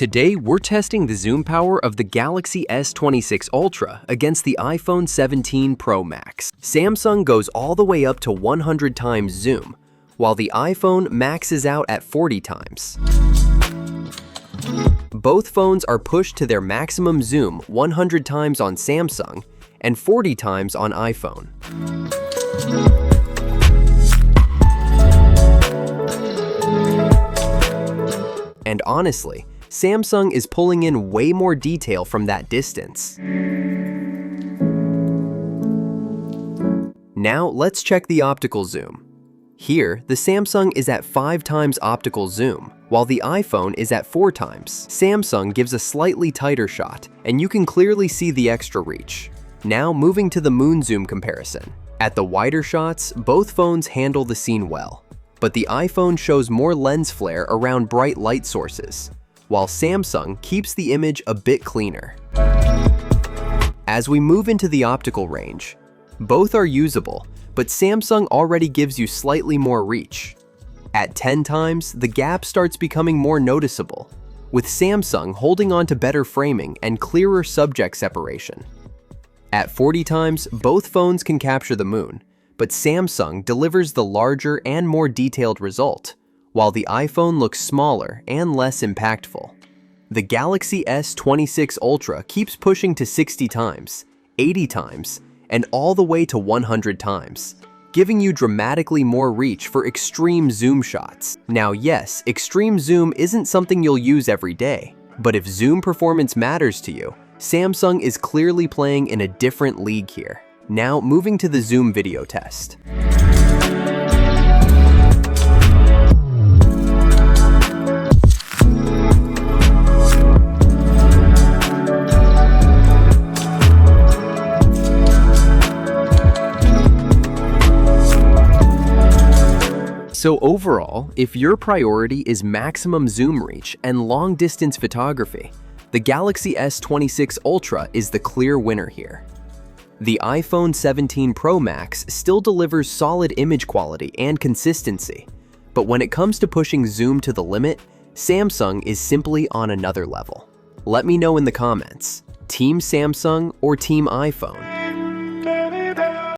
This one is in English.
Today, we're testing the zoom power of the Galaxy S26 Ultra against the iPhone 17 Pro Max. Samsung goes all the way up to 100 times zoom, while the iPhone maxes out at 40 times. Both phones are pushed to their maximum zoom 100 times on Samsung and 40 times on iPhone. And honestly, Samsung is pulling in way more detail from that distance. Now let's check the optical zoom. Here, the Samsung is at 5 times optical zoom, while the iPhone is at 4 times. Samsung gives a slightly tighter shot, and you can clearly see the extra reach. Now moving to the moon zoom comparison. At the wider shots, both phones handle the scene well, but the iPhone shows more lens flare around bright light sources, while Samsung keeps the image a bit cleaner. As we move into the optical range, both are usable, but Samsung already gives you slightly more reach. At 10 times, the gap starts becoming more noticeable, with Samsung holding on to better framing and clearer subject separation. At 40 times, both phones can capture the moon, but Samsung delivers the larger and more detailed result, while the iPhone looks smaller and less impactful. The Galaxy S26 Ultra keeps pushing to 60 times, 80 times, and all the way to 100 times, giving you dramatically more reach for extreme zoom shots. Now yes, extreme zoom isn't something you'll use every day, but if zoom performance matters to you, Samsung is clearly playing in a different league here. Now moving to the zoom video test. So overall, if your priority is maximum zoom reach and long-distance photography, the Galaxy S26 Ultra is the clear winner here. The iPhone 17 Pro Max still delivers solid image quality and consistency, but when it comes to pushing zoom to the limit, Samsung is simply on another level. Let me know in the comments, Team Samsung or Team iPhone?